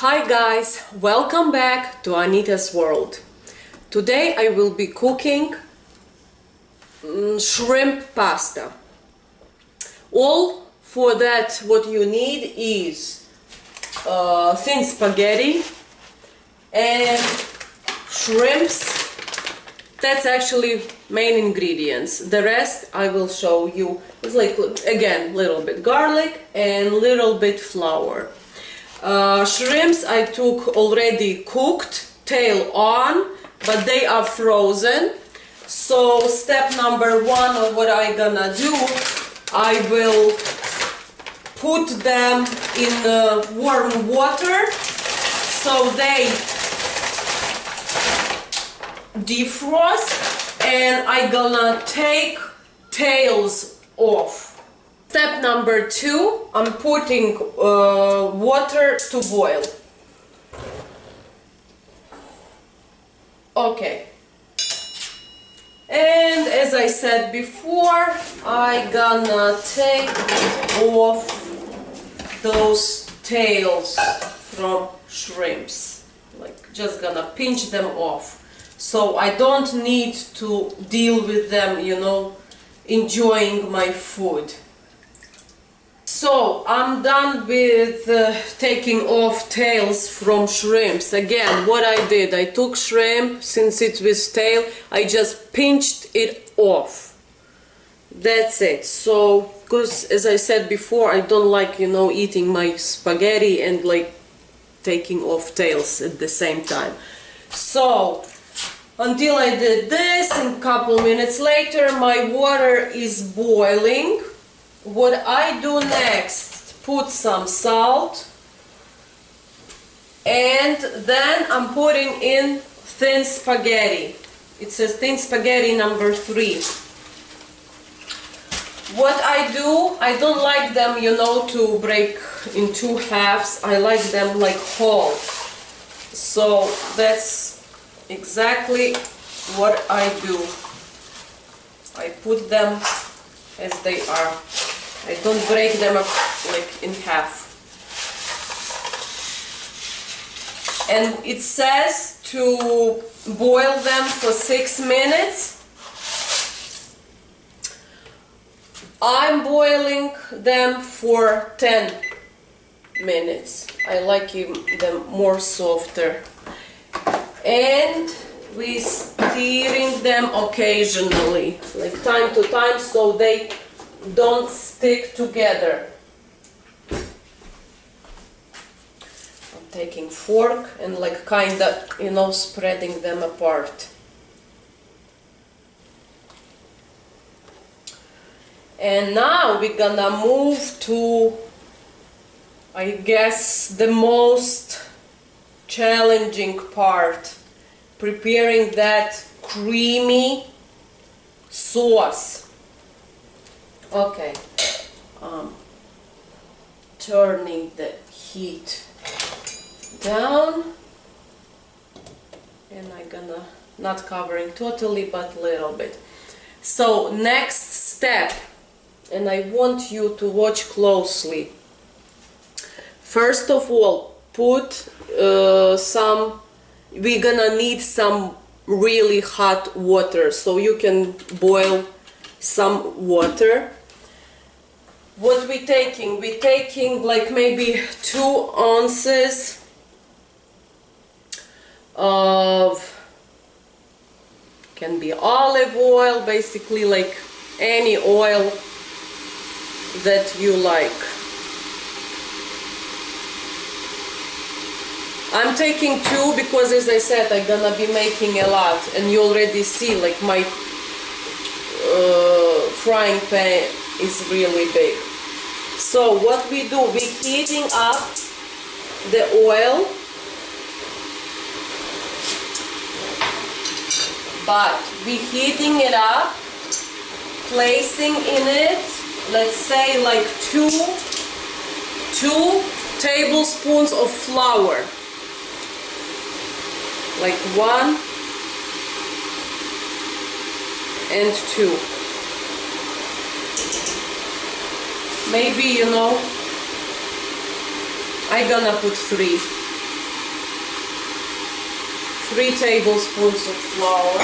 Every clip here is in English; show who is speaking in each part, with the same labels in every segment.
Speaker 1: Hi guys, welcome back to Anita's World. Today I will be cooking shrimp pasta. All for that what you need is thin spaghetti and shrimps. That's actually main ingredients. The rest I will show you. It's like, again, little bit garlic and little bit flour. Shrimps I took already cooked, tail on, but they are frozen. So step number one of what I gonna do, I will put them in warm water so they defrost, and I gonna take tails off. Step number two, I'm putting water to boil. Okay. And as I said before, I gonna take off those tails from shrimps. Like, just gonna pinch them off. So I don't need to deal with them, you know, enjoying my food. So I'm done with taking off tails from shrimps. Again, what I did, I took shrimp, since it's with tail, I just pinched it off. That's it. So, because as I said before, I don't like, you know, eating my spaghetti and like taking off tails at the same time. So, until I did this, and a couple minutes later, my water is boiling. What I do next, put some salt, and then I'm putting in thin spaghetti. It says thin spaghetti number 3. What I do, I don't like them, you know, to break in 2 halves. I like them like whole. So that's exactly what I do. I put them as they are. I don't break them up like in half. And it says to boil them for 6 minutes. I'm boiling them for 10 minutes. I like them more softer. And we stirring them occasionally, like time to time, so they don't stick together. I'm taking fork and like kinda, you know, spreading them apart. And now we're gonna move to, I guess, the most challenging part, preparing that creamy sauce. Okay, turning the heat down, and I'm gonna, not covering totally, but little bit. So next step, and I want you to watch closely. First of all, put we're gonna need some really hot water, so you can boil some water. What we're taking? We're taking like maybe 2 ounces of, can be olive oil, basically like any oil that you like. I'm taking 2 because, as I said, I'm gonna be making a lot, and you already see like my frying pan is really big. So what we do, we're heating up the oil, but we're heating it up, placing in it, let's say like 2 tablespoons of flour, like 1 and 2. Maybe, you know, I'm gonna put 3. 3 tablespoons of flour.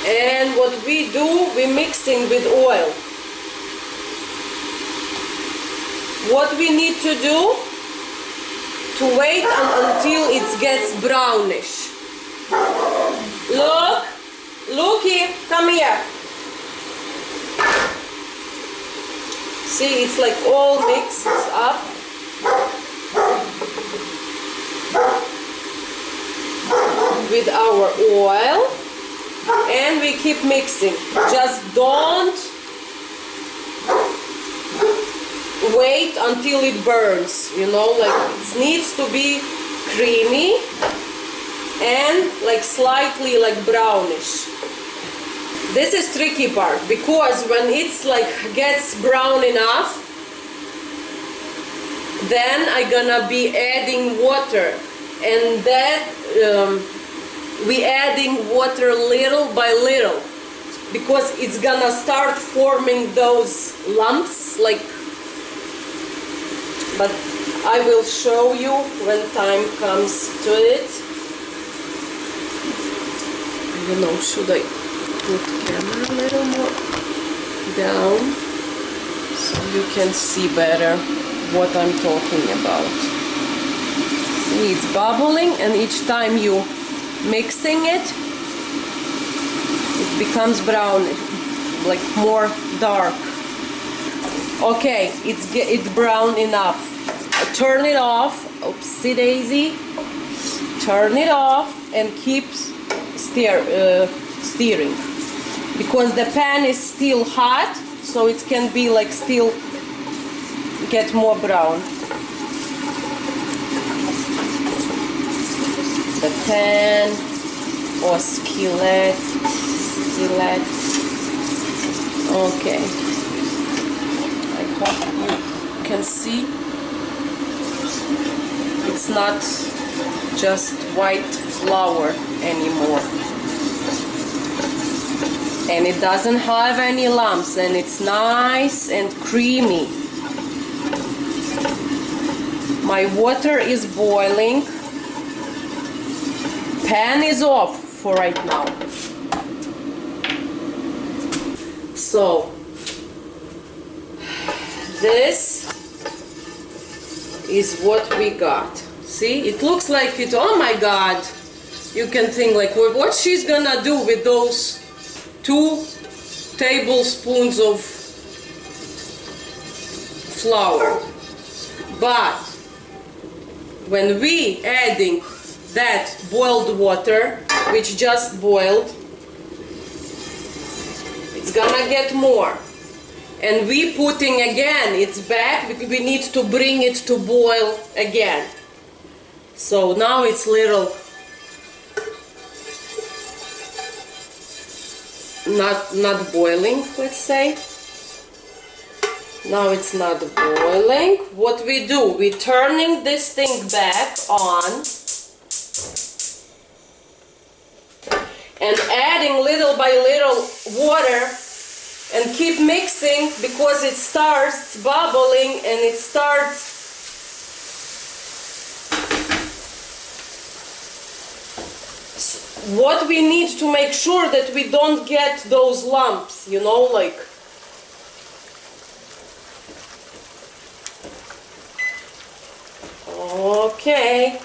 Speaker 1: And what we do, we mixing with oil. What we need to do, to wait until it gets brownish. Look, Looky, come here. See, it's like all mixed up. With our oil, and we keep mixing. Just don't wait until it burns, you know, like it needs to be creamy and like slightly like brownish. This is tricky part, because when it's like gets brown enough, then I'm gonna be adding water, and that we adding water little by little, because it's gonna start forming those lumps, like, but I will show you when time comes to it. I don't know, should I put camera a little more down so you can see better what I'm talking about. See, it's bubbling, and each time you mixing it, it becomes brown, like more dark. Okay, it's brown enough. Turn it off. Oopsie daisy. Turn it off and keep stirring, because the pan is still hot, so it can be like still get more brown. The pan or skillet. Okay, I hope you can see it's not just white flour anymore, and it doesn't have any lumps, and it's nice and creamy. My water is boiling. Pan is off for right now. So this is what we got. See, it looks like it. Oh my God, you can think like, what she's gonna do with those 2 tablespoons of flour. But when we adding that boiled water, which just boiled, it's gonna get more. And we putting again, it's back, because we need to bring it to boil again. So now it's little, not boiling, let's say. Now it's not boiling. What we do, we turning this thing back on and adding little by little water, and keep mixing, because it starts bubbling and it starts what we need to make sure that we don't get those lumps, you know, like okay,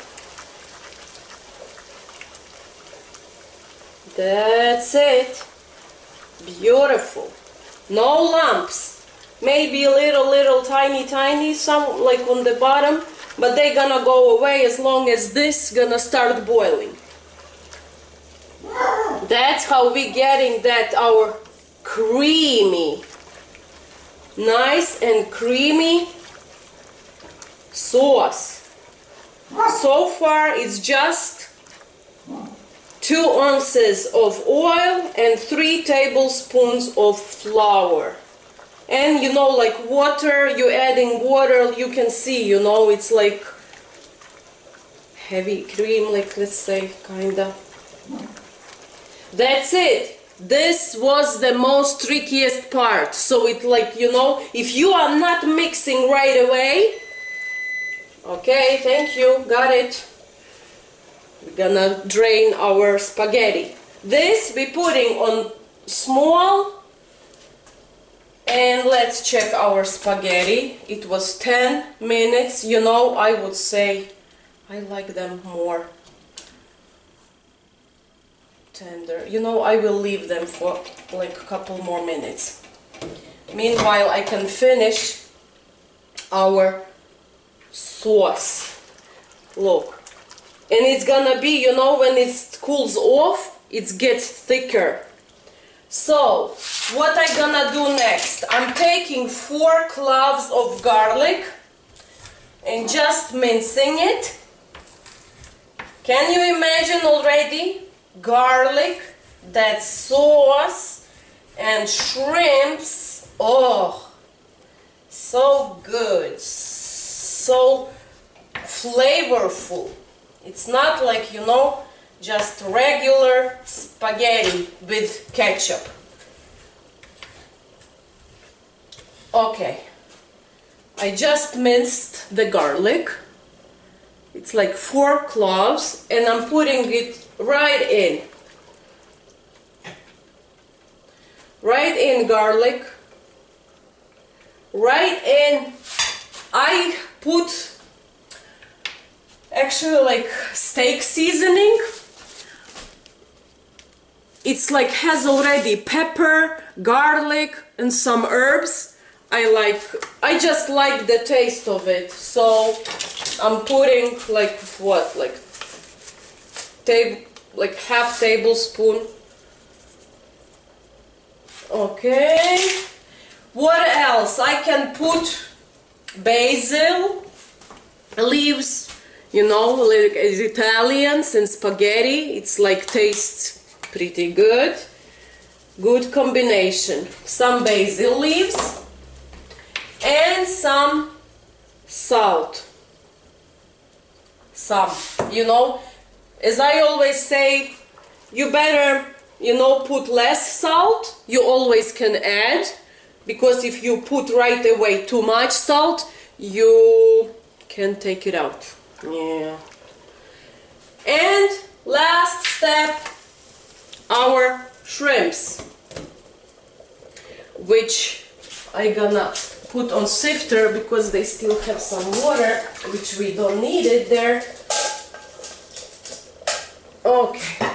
Speaker 1: that's it. Beautiful. No lumps. Maybe a little tiny some like on the bottom, but they're gonna go away as long as this gonna start boiling. That's how we getting that our creamy, nice and creamy sauce. So far it's just 2 ounces of oil and 3 tablespoons of flour. And you know, like water, you adding water, you can see, you know, it's like heavy cream, like let's say, kinda. That's it. This was the most trickiest part. So it like, you know, if you are not mixing right away, okay, thank you, got it. We're gonna drain our spaghetti. This we're putting on small. And let's check our spaghetti. It was 10 minutes. You know, I would say I like them more tender. You know, I will leave them for like a couple more minutes. Meanwhile, I can finish our sauce. Look. And it's gonna be, you know, when it cools off, it gets thicker. So, what I'm gonna do next? I'm taking 4 cloves of garlic and just mincing it. Can you imagine already? Garlic, that sauce, and shrimps. Oh, so good, so flavorful. It's not like, you know, just regular spaghetti with ketchup. Okay, I just minced the garlic. It's like 4 cloves and I'm putting it right in. Right in garlic. Right in. I put actually like steak seasoning. It's like has already pepper, garlic and some herbs. I just like the taste of it, so I'm putting like what, like half tablespoon. Okay, what else? I can put basil leaves, you know, like as Italians and spaghetti. It's like tastes pretty good. Good combination. Some basil leaves and some salt. Some, you know, as I always say, you better, you know, put less salt. You always can add, because if you put right away too much salt, you can take it out. Yeah. And last step, our shrimps, which I gonna put on sifter because they still have some water, which we don't need it there. Okay,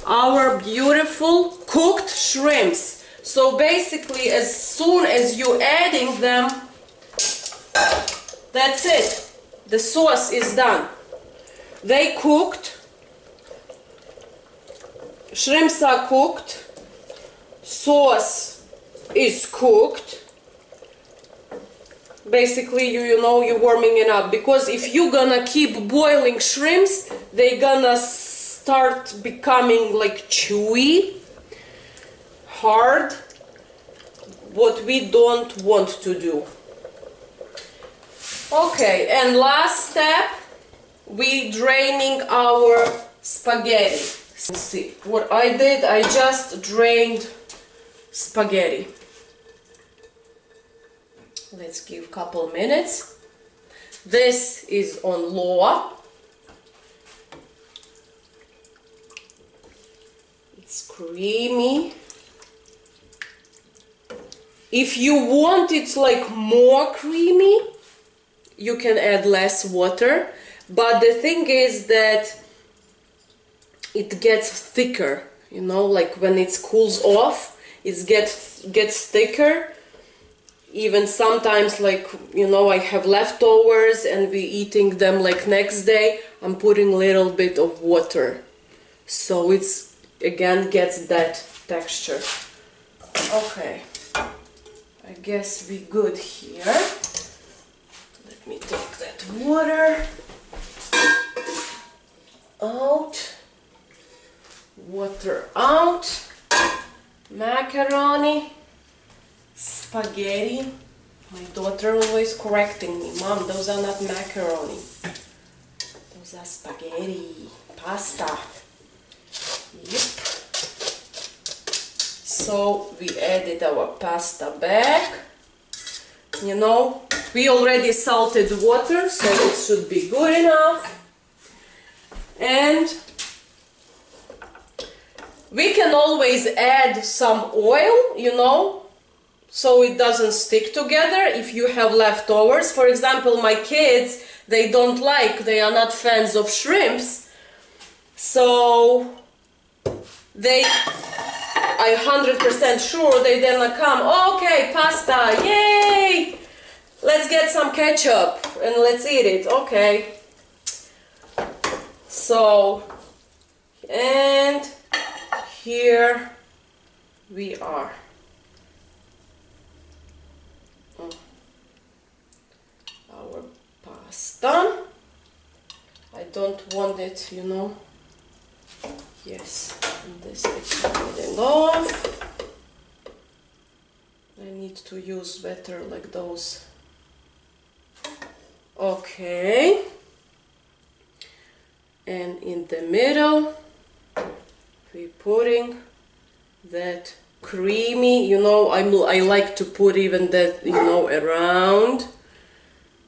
Speaker 1: our beautiful cooked shrimps. So basically, as soon as you adding them, that's it. The sauce is done. They cooked. Shrimps are cooked. Sauce is cooked. Basically, you know, you're warming it up, because if you're gonna keep boiling shrimps, they're gonna start becoming like chewy, hard, what we don't want to do. Okay, and last step, we draining our spaghetti. Let's see what I did. I just drained spaghetti. Let's give a couple minutes. This is on low. It's creamy. If you want it like more creamy, you can add less water. But the thing is that it gets thicker, you know, like when it cools off, it gets thicker. Even sometimes, like, you know, I have leftovers and we eating them like next day, I'm putting a little bit of water. So it's, again, gets that texture. Okay, I guess we good here. Let me take that water out. Water out. Macaroni. Spaghetti. My daughter always correcting me. Mom, those are not macaroni. Those are spaghetti. Pasta. Yep. So we added our pasta back. You know, we already salted water, so it should be good enough. And we can always add some oil, you know, so it doesn't stick together if you have leftovers. For example, my kids, they are not fans of shrimps, so I'm 100% sure they then come, okay, pasta, yay, let's get some ketchup and let's eat it, okay. So, and here we are. Our pasta. I don't want it, you know. Yes, and this is coming off. I need to use better like those. Okay. And in the middle, we're putting that creamy, you know, I like to put even that, you know, around.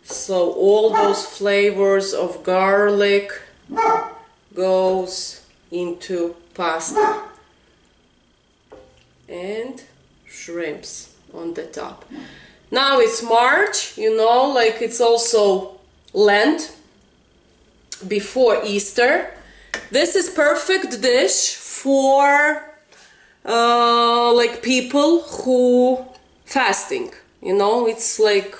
Speaker 1: So all those flavors of garlic goes into pasta. And shrimps on the top. Now it's March, you know, like it's also Lent, before Easter. This is perfect dish for like people who fasting, you know. It's like,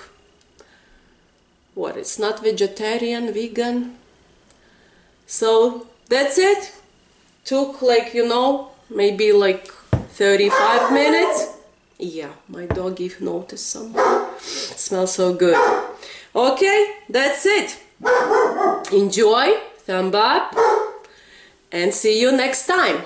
Speaker 1: what, it's not vegetarian, vegan. So that's it. Took like, you know, maybe like 35 minutes. Yeah, my dog gave notice somehow. Smells so good. Okay, that's it. Enjoy, thumb up, and see you next time.